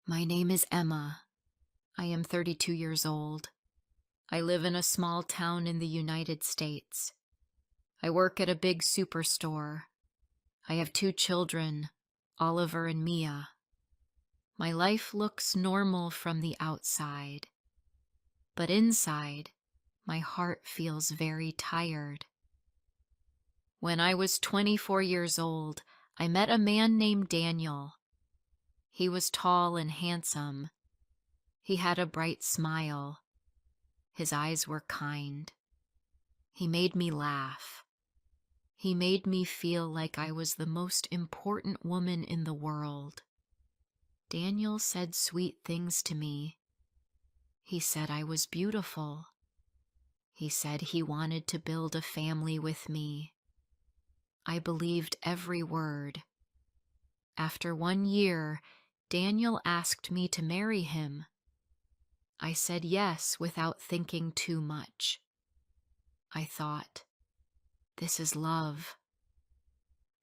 My name is Emma. I am 32 years old. I live in a small town in the United States. I work at a big superstore. I have two children, Oliver and Mia. My life looks normal from the outside, but inside, my heart feels very tired. When I was 24 years old, I met a man named Daniel. He was tall and handsome. He had a bright smile. His eyes were kind. He made me laugh. He made me feel like I was the most important woman in the world. Daniel said sweet things to me. He said I was beautiful. He said he wanted to build a family with me. I believed every word. After 1 year, Daniel asked me to marry him. I said yes without thinking too much. I thought, this is love.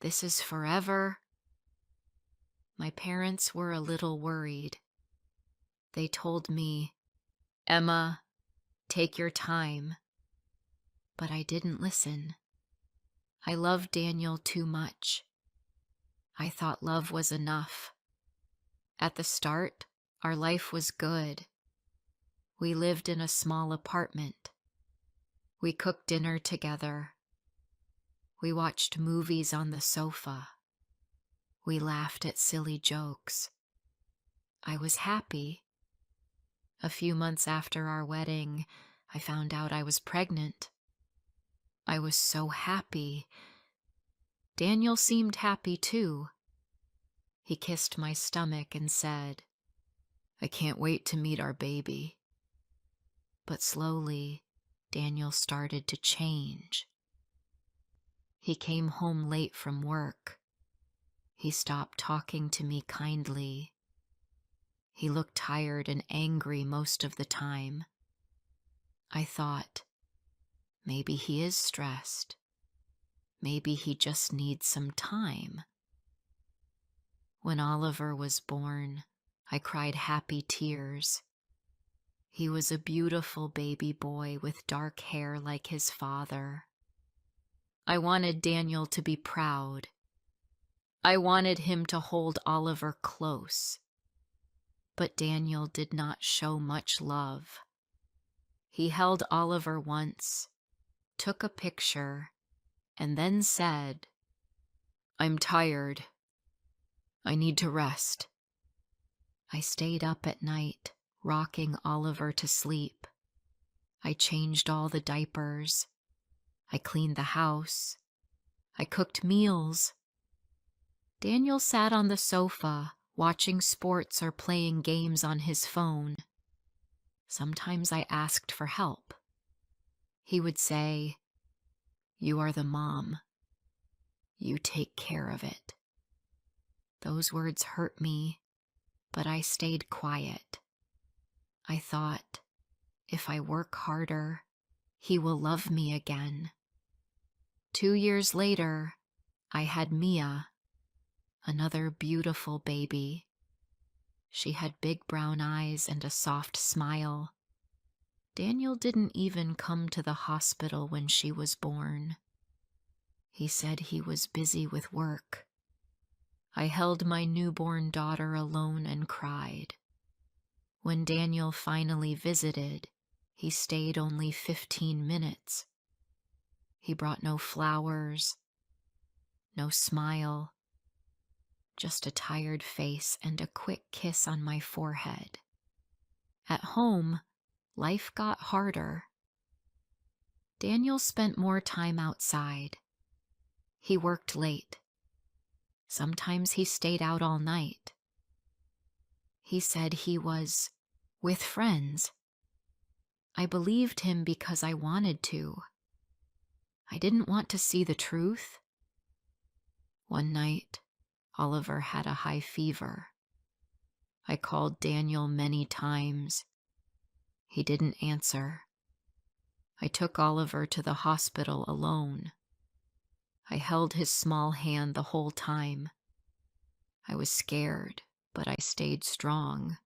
This is forever. My parents were a little worried. They told me, Emma, take your time. But I didn't listen. I loved Daniel too much. I thought love was enough. At the start, our life was good. We lived in a small apartment. We cooked dinner together. We watched movies on the sofa. We laughed at silly jokes. I was happy. A few months after our wedding, I found out I was pregnant. I was so happy. Daniel seemed happy too. He kissed my stomach and said, I can't wait to meet our baby. But slowly, Daniel started to change. He came home late from work. He stopped talking to me kindly. He looked tired and angry most of the time. I thought, maybe he is stressed. Maybe he just needs some time. When Oliver was born, I cried happy tears. He was a beautiful baby boy with dark hair like his father. I wanted Daniel to be proud. I wanted him to hold Oliver close. But Daniel did not show much love. He held Oliver once, took a picture, and then said, I'm tired. I need to rest. I stayed up at night, rocking Oliver to sleep. I changed all the diapers. I cleaned the house. I cooked meals. Daniel sat on the sofa, watching sports or playing games on his phone. Sometimes I asked for help. He would say, You are the mom. You take care of it. Those words hurt me, but I stayed quiet. I thought, if I work harder, he will love me again. 2 years later, I had Mia, another beautiful baby. She had big brown eyes and a soft smile. Daniel didn't even come to the hospital when she was born. He said he was busy with work. I held my newborn daughter alone and cried. When Daniel finally visited, he stayed only 15 minutes. He brought no flowers, no smile, just a tired face and a quick kiss on my forehead. At home, life got harder. Daniel spent more time outside. He worked late. Sometimes he stayed out all night. He said he was with friends. I believed him because I wanted to. I didn't want to see the truth. One night, Oliver had a high fever. I called Daniel many times. He didn't answer. I took Oliver to the hospital alone. I held his small hand the whole time. I was scared, but I stayed strong.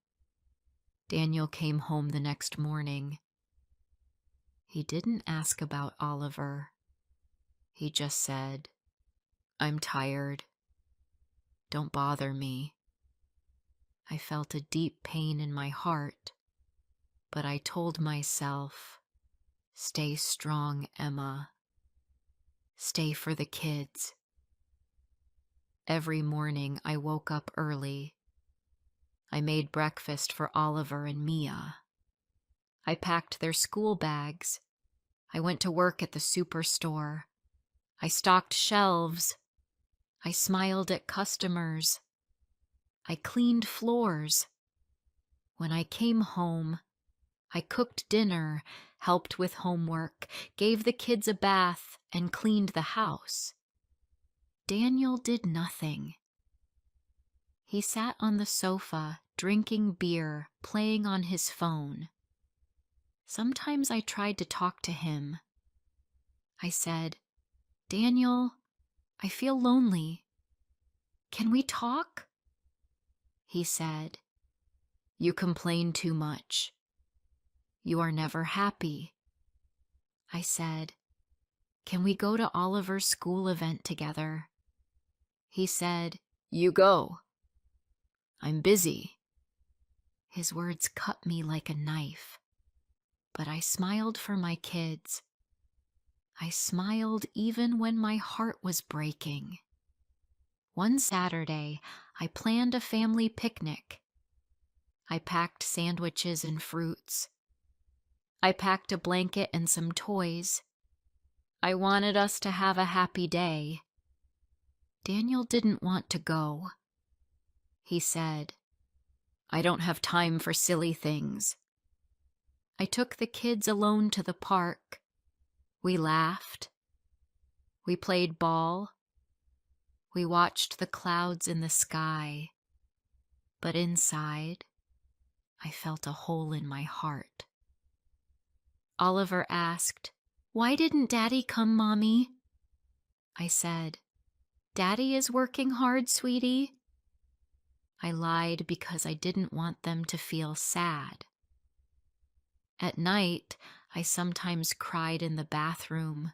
Daniel came home the next morning. He didn't ask about Oliver. He just said, "I'm tired. Don't bother me." I felt a deep pain in my heart, but I told myself, "Stay strong, Emma. Stay for the kids." Every morning I woke up early. I made breakfast for Oliver and Mia. I packed their school bags. I went to work at the superstore. I stocked shelves. I smiled at customers. I cleaned floors. When I came home, I cooked dinner, helped with homework, gave the kids a bath, and cleaned the house. Daniel did nothing. He sat on the sofa, drinking beer, playing on his phone. Sometimes I tried to talk to him. I said, "Daniel, I feel lonely. Can we talk?" He said, "You complain too much. You are never happy." I said, "Can we go to Oliver's school event together?" He said, "You go. I'm busy." His words cut me like a knife, but I smiled for my kids. I smiled even when my heart was breaking. One Saturday, I planned a family picnic. I packed sandwiches and fruits. I packed a blanket and some toys. I wanted us to have a happy day. Daniel didn't want to go. He said, "I don't have time for silly things." I took the kids alone to the park. We laughed. We played ball. We watched the clouds in the sky. But inside, I felt a hole in my heart. Oliver asked, "Why didn't Daddy come, Mommy?" I said, "Daddy is working hard, sweetie." I lied because I didn't want them to feel sad. At night, I sometimes cried in the bathroom.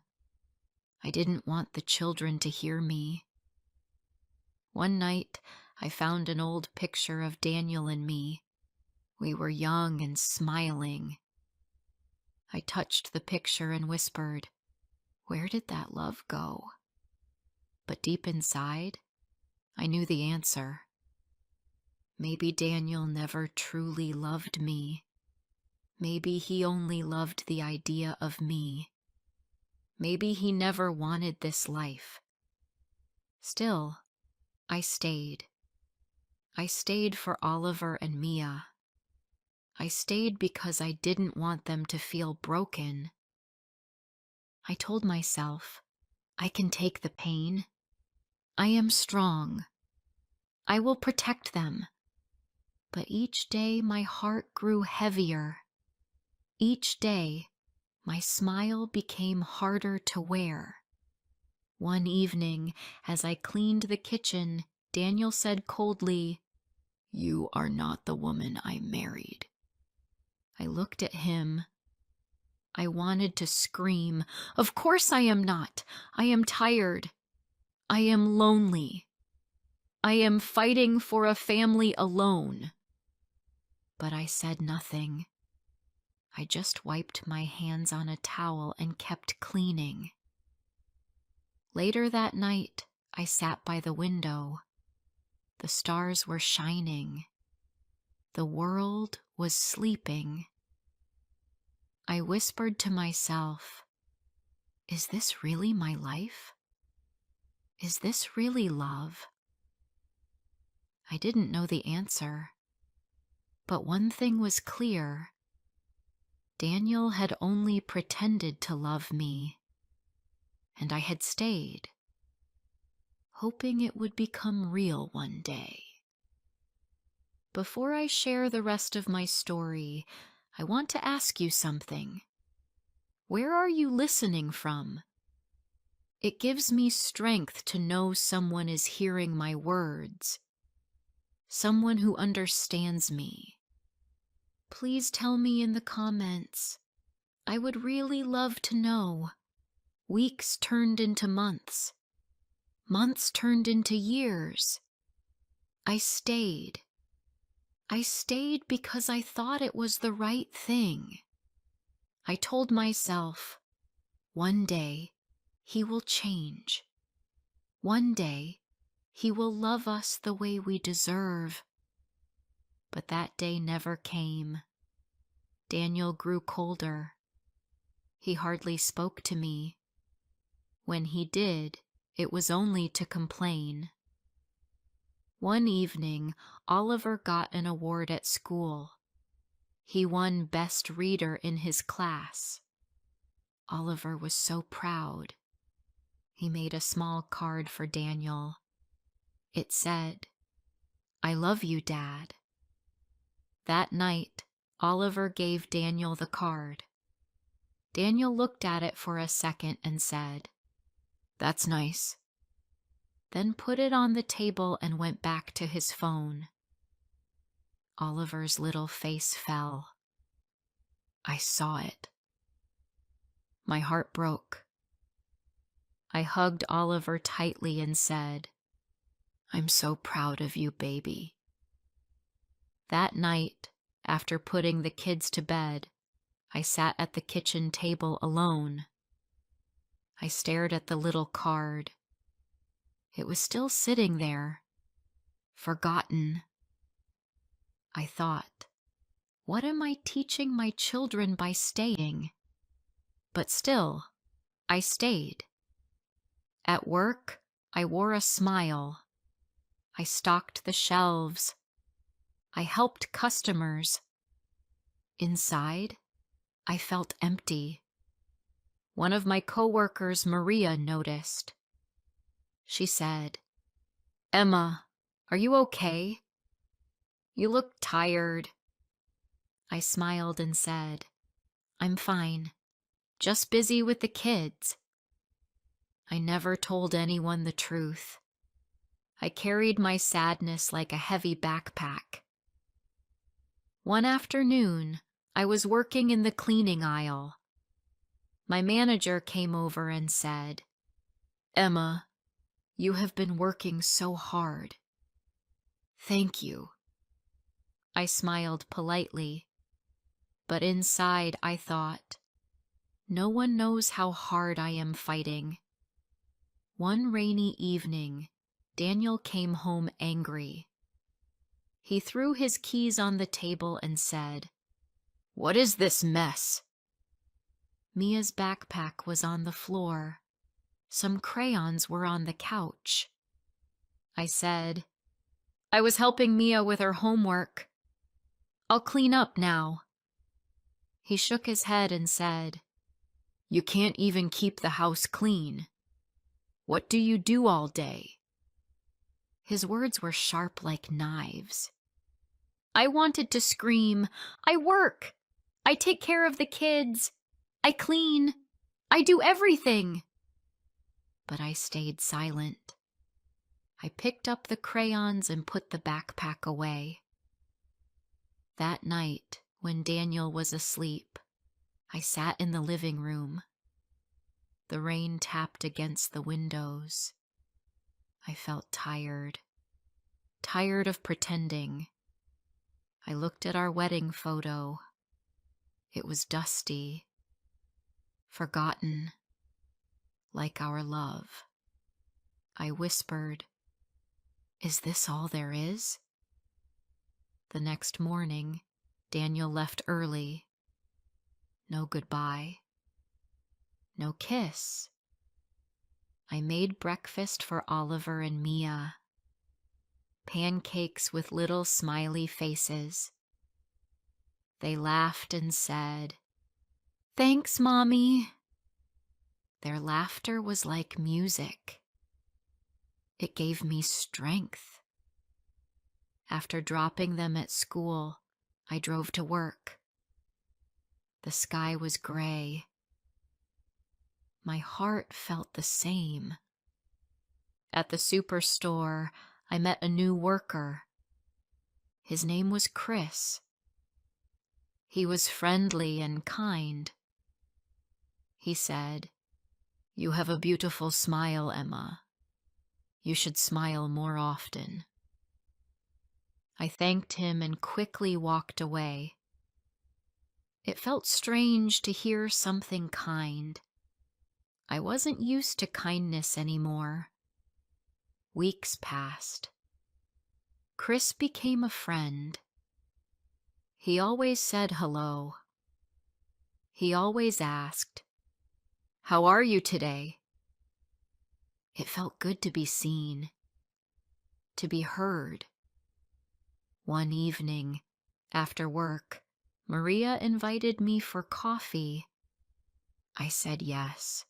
I didn't want the children to hear me. One night, I found an old picture of Daniel and me. We were young and smiling. I touched the picture and whispered, "Where did that love go?" But deep inside, I knew the answer. Maybe Daniel never truly loved me. Maybe he only loved the idea of me. Maybe he never wanted this life. Still, I stayed. I stayed for Oliver and Mia. I stayed because I didn't want them to feel broken. I told myself, I can take the pain. I am strong. I will protect them. But each day my heart grew heavier. Each day my smile became harder to wear. One evening, as I cleaned the kitchen, Daniel said coldly, "You are not the woman I married." I looked at him. I wanted to scream, "Of course I am not. I am tired. I am lonely. I am fighting for a family alone." But I said nothing. I just wiped my hands on a towel and kept cleaning. Later that night, I sat by the window. The stars were shining. The world was sleeping. I whispered to myself, "Is this really my life? Is this really love?" I didn't know the answer, but one thing was clear. Daniel had only pretended to love me, and I had stayed, hoping it would become real one day. Before I share the rest of my story, I want to ask you something. Where are you listening from? It gives me strength to know someone is hearing my words. someone who understands me. Please tell me in the comments. I would really love to know. Weeks turned into months. Months turned into years. I stayed. I stayed because I thought it was the right thing. I told myself, one day he will change. One day he will love us the way we deserve. But that day never came. Daniel grew colder. He hardly spoke to me. When he did, it was only to complain. One evening, Oliver got an award at school. He won Best Reader in his class. Oliver was so proud. He made a small card for Daniel. It said, "I love you, Dad." That night, Oliver gave Daniel the card. Daniel looked at it for a second and said, "That's nice." Then put it on the table and went back to his phone. Oliver's little face fell. I saw it. My heart broke. I hugged Oliver tightly and said, "I'm so proud of you, baby." That night, after putting the kids to bed, I sat at the kitchen table alone. I stared at the little card. It was still sitting there, forgotten. I thought, what am I teaching my children by staying? But still, I stayed. At work, I wore a smile. I stocked the shelves. I helped customers. Inside, I felt empty. One of my coworkers, Maria, noticed. She said, "Emma, are you okay? You look tired." I smiled and said, "I'm fine, just busy with the kids." I never told anyone the truth. I carried my sadness like a heavy backpack. One afternoon, I was working in the cleaning aisle. My manager came over and said, "Emma, you have been working so hard. Thank you." I smiled politely, but inside I thought, no one knows how hard I am fighting. One rainy evening, Daniel came home angry. He threw his keys on the table and said, "What is this mess?" Mia's backpack was on the floor. Some crayons were on the couch. I said, "I was helping Mia with her homework. I'll clean up now." He shook his head and said, "You can't even keep the house clean. What do you do all day?" His words were sharp like knives. I wanted to scream, "I work! I take care of the kids! I clean! I do everything!" But I stayed silent. I picked up the crayons and put the backpack away. That night, when Daniel was asleep, I sat in the living room. The rain tapped against the windows. I felt tired of pretending. I looked at our wedding photo. It was dusty, forgotten, like our love. I whispered, "Is this all there is?" The next morning, Daniel left early. No goodbye. No kiss. I made breakfast for Oliver and Mia. Pancakes with little smiley faces. They laughed and said, "Thanks, Mommy." Their laughter was like music. It gave me strength. After dropping them at school, I drove to work. The sky was gray. My heart felt the same. At the superstore, I met a new worker. His name was Chris. He was friendly and kind. He said, "You have a beautiful smile, Emma. You should smile more often." I thanked him and quickly walked away. It felt strange to hear something kind. I wasn't used to kindness anymore. Weeks passed. Chris became a friend. He always said hello. He always asked, "How are you today?" It felt good to be seen, to be heard. One evening, after work, Maria invited me for coffee. I said yes.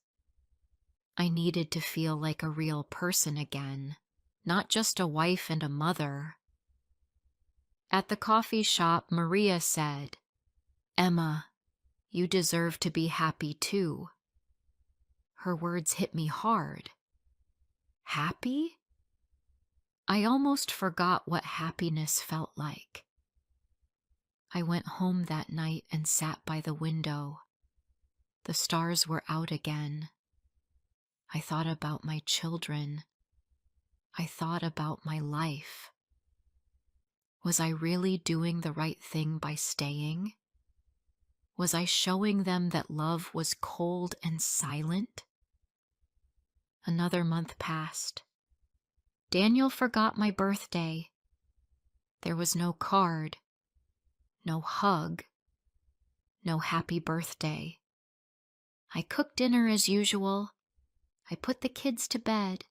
I needed to feel like a real person again, not just a wife and a mother. At the coffee shop, Maria said, "Emma, you deserve to be happy too." Her words hit me hard. Happy? I almost forgot what happiness felt like. I went home that night and sat by the window. The stars were out again. I thought about my children. I thought about my life. Was I really doing the right thing by staying? Was I showing them that love was cold and silent? Another month passed. Daniel forgot my birthday. There was no card, no hug, no happy birthday. I cooked dinner as usual. I put the kids to bed.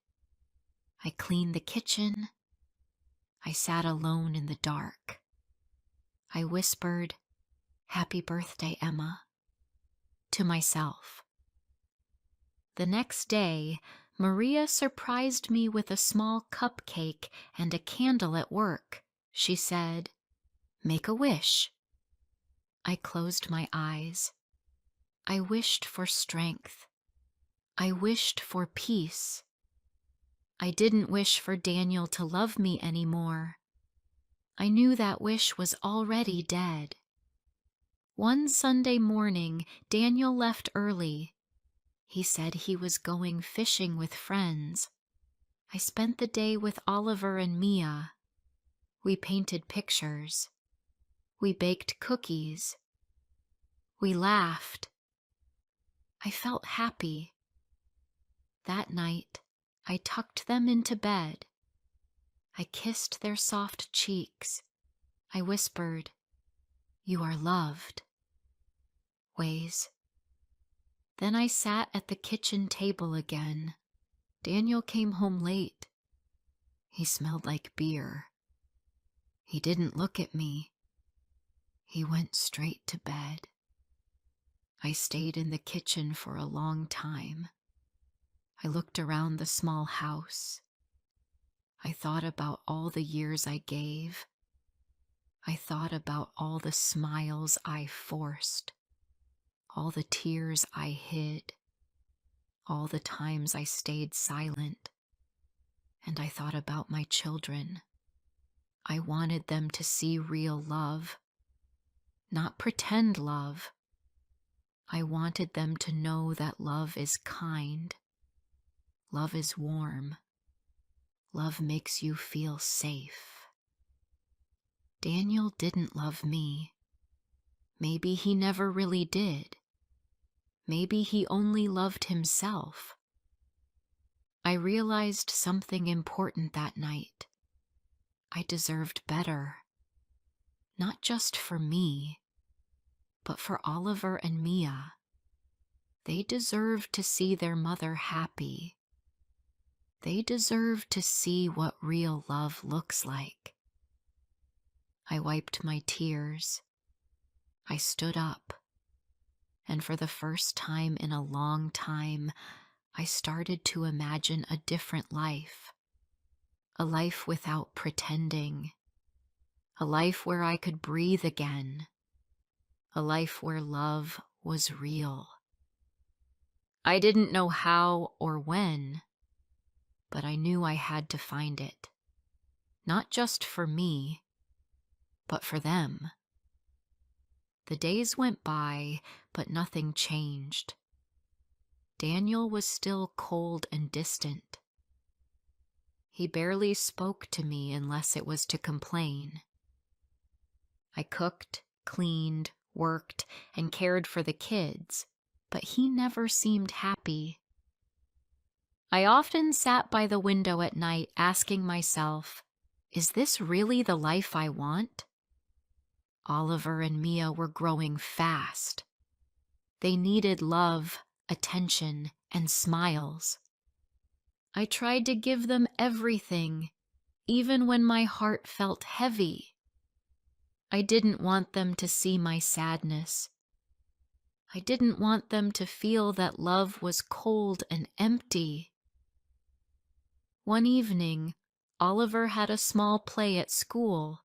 I cleaned the kitchen. I sat alone in the dark. I whispered, "Happy birthday, Emma," to myself. The next day, Maria surprised me with a small cupcake and a candle at work. She said, "Make a wish." I closed my eyes. I wished for strength. I wished for peace. I didn't wish for Daniel to love me anymore. I knew that wish was already dead. One Sunday morning, Daniel left early. He said he was going fishing with friends. I spent the day with Oliver and Mia. We painted pictures. We baked cookies. We laughed. I felt happy. That night, I tucked them into bed. I kissed their soft cheeks. I whispered, "You are loved." Ways. Then I sat at the kitchen table again. Daniel came home late. He smelled like beer. He didn't look at me. He went straight to bed. I stayed in the kitchen for a long time. I looked around the small house. I thought about all the years I gave. I thought about all the smiles I forced, all the tears I hid, all the times I stayed silent. And I thought about my children. I wanted them to see real love, not pretend love. I wanted them to know that love is kind. Love is warm. Love makes you feel safe. Daniel didn't love me. Maybe he never really did. Maybe he only loved himself. I realized something important that night. I deserved better. Not just for me, but for Oliver and Mia. They deserved to see their mother happy. They deserve to see what real love looks like. I wiped my tears. I stood up. And for the first time in a long time, I started to imagine a different life. A life without pretending. A life where I could breathe again. A life where love was real. I didn't know how or when, but I knew I had to find it. Not just for me, but for them. The days went by, but nothing changed. Daniel was still cold and distant. He barely spoke to me unless it was to complain. I cooked, cleaned, worked, and cared for the kids, but he never seemed happy. I often sat by the window at night asking myself, is this really the life I want? Oliver and Mia were growing fast. They needed love, attention, and smiles. I tried to give them everything, even when my heart felt heavy. I didn't want them to see my sadness. I didn't want them to feel that love was cold and empty. One evening, Oliver had a small play at school.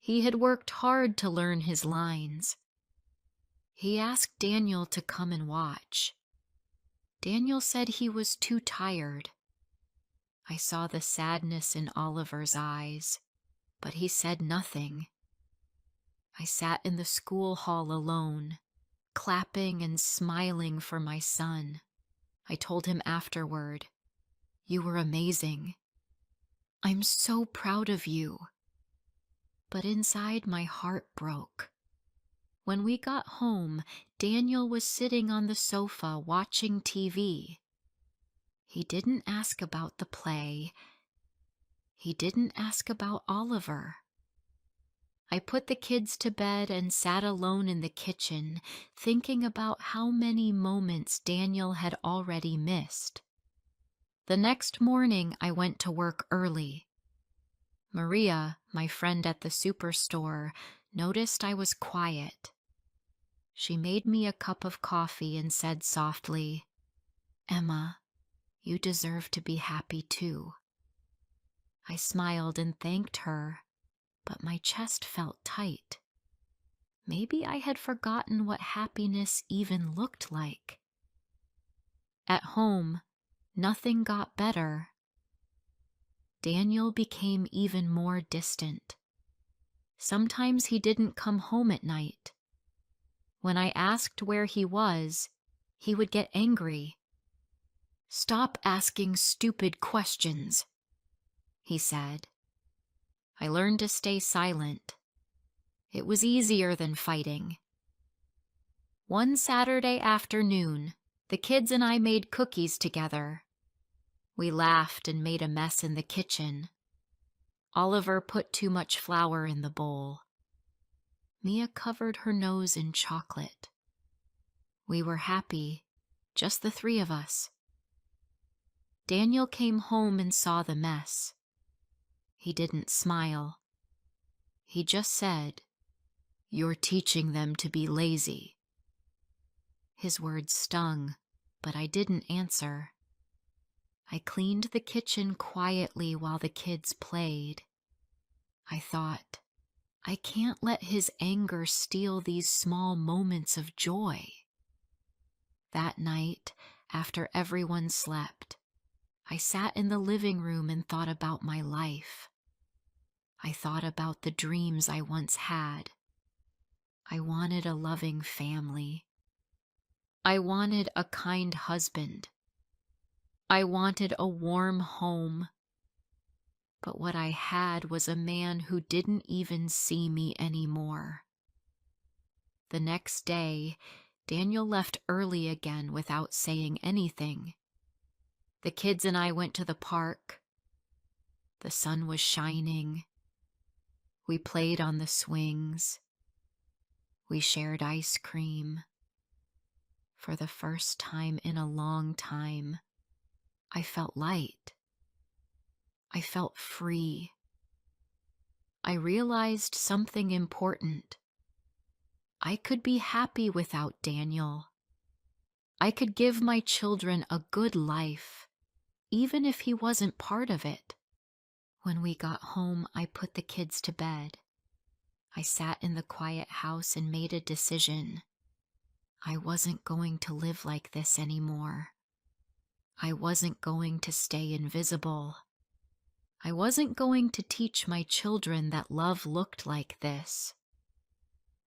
He had worked hard to learn his lines. He asked Daniel to come and watch. Daniel said he was too tired. I saw the sadness in Oliver's eyes, but he said nothing. I sat in the school hall alone, clapping and smiling for my son. I told him afterward, "You were amazing. I'm so proud of you." But inside my heart broke. When we got home, Daniel was sitting on the sofa watching TV. He didn't ask about the play. He didn't ask about Oliver. I put the kids to bed and sat alone in the kitchen, thinking about how many moments Daniel had already missed. The next morning, I went to work early. Maria, my friend at the superstore, noticed I was quiet. She made me a cup of coffee and said softly, "Emma, you deserve to be happy too." I smiled and thanked her, but my chest felt tight. Maybe I had forgotten what happiness even looked like. At home, nothing got better. Daniel became even more distant. Sometimes he didn't come home at night. When I asked where he was, he would get angry. "Stop asking stupid questions," he said. I learned to stay silent. It was easier than fighting. One Saturday afternoon, the kids and I made cookies together. We laughed and made a mess in the kitchen. Oliver put too much flour in the bowl. Mia covered her nose in chocolate. We were happy, just the three of us. Daniel came home and saw the mess. He didn't smile. He just said, "You're teaching them to be lazy." His words stung, but I didn't answer. I cleaned the kitchen quietly while the kids played. I thought, I can't let his anger steal these small moments of joy. That night, after everyone slept, I sat in the living room and thought about my life. I thought about the dreams I once had. I wanted a loving family. I wanted a kind husband. I wanted a warm home. But what I had was a man who didn't even see me anymore. The next day, Daniel left early again without saying anything. The kids and I went to the park. The sun was shining. We played on the swings. We shared ice cream. For the first time in a long time, I felt light. I felt free. I realized something important. I could be happy without Daniel. I could give my children a good life, even if he wasn't part of it. When we got home, I put the kids to bed. I sat in the quiet house and made a decision. I wasn't going to live like this anymore. I wasn't going to stay invisible. I wasn't going to teach my children that love looked like this.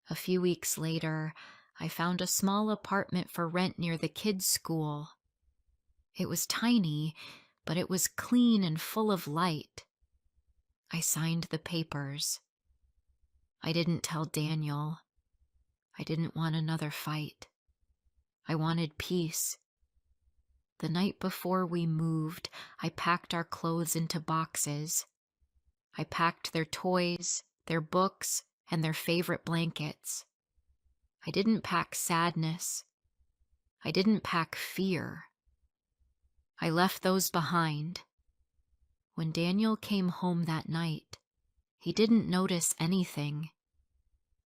A few weeks later, I found a small apartment for rent near the kids' school. It was tiny, but it was clean and full of light. I signed the papers. I didn't tell Daniel. I didn't want another fight. I wanted peace. The night before we moved, I packed our clothes into boxes. I packed their toys, their books, and their favorite blankets. I didn't pack sadness. I didn't pack fear. I left those behind. When Daniel came home that night, he didn't notice anything.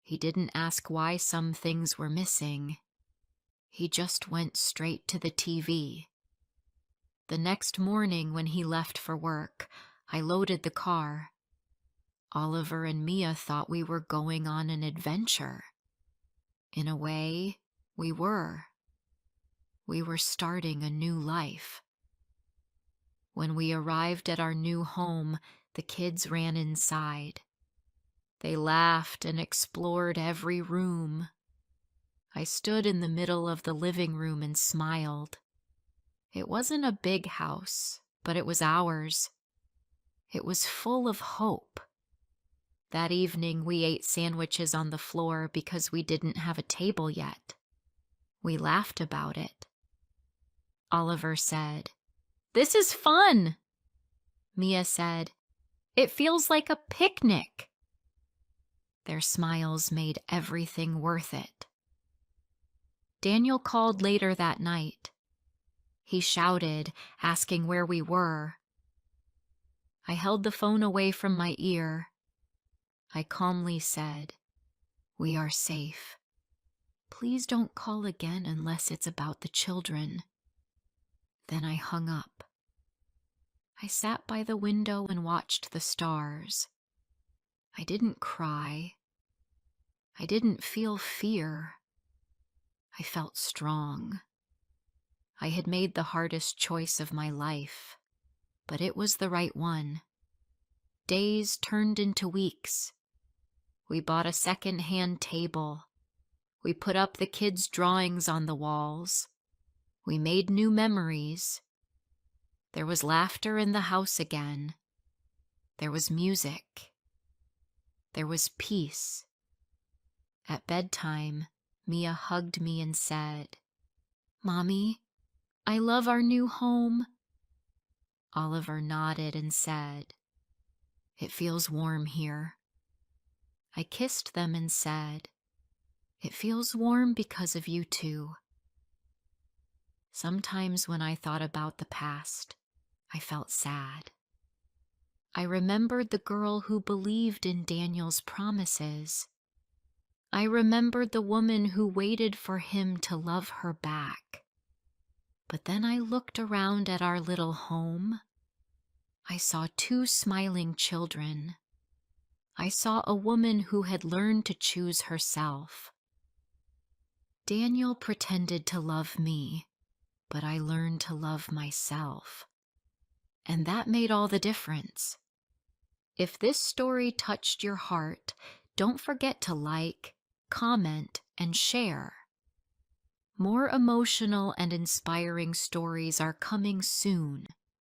He didn't ask why some things were missing. He just went straight to the TV. The next morning when he left for work, I loaded the car. Oliver and Mia thought we were going on an adventure. In a way, we were. We were starting a new life. When we arrived at our new home, the kids ran inside. They laughed and explored every room. I stood in the middle of the living room and smiled. It wasn't a big house, but it was ours. It was full of hope. That evening, we ate sandwiches on the floor because we didn't have a table yet. We laughed about it. Oliver said, "This is fun." Mia said, "It feels like a picnic." Their smiles made everything worth it. Daniel called later that night. He shouted, asking where we were. I held the phone away from my ear. I calmly said, "We are safe. Please don't call again unless it's about the children." Then I hung up. I sat by the window and watched the stars. I didn't cry. I didn't feel fear. I felt strong. I had made the hardest choice of my life, but it was the right one. Days turned into weeks. We bought a second-hand table. We put up the kids' drawings on the walls. We made new memories. There was laughter in the house again. There was music. There was peace. At bedtime, Mia hugged me and said, "Mommy, I love our new home." Oliver nodded and said, "It feels warm here." I kissed them and said, "It feels warm because of you two." Sometimes when I thought about the past, I felt sad. I remembered the girl who believed in Daniel's promises. I remembered the woman who waited for him to love her back. But then I looked around at our little home. I saw two smiling children. I saw a woman who had learned to choose herself. Daniel pretended to love me, but I learned to love myself. And that made all the difference. If this story touched your heart, don't forget to like, comment, and share. More emotional and inspiring stories are coming soon.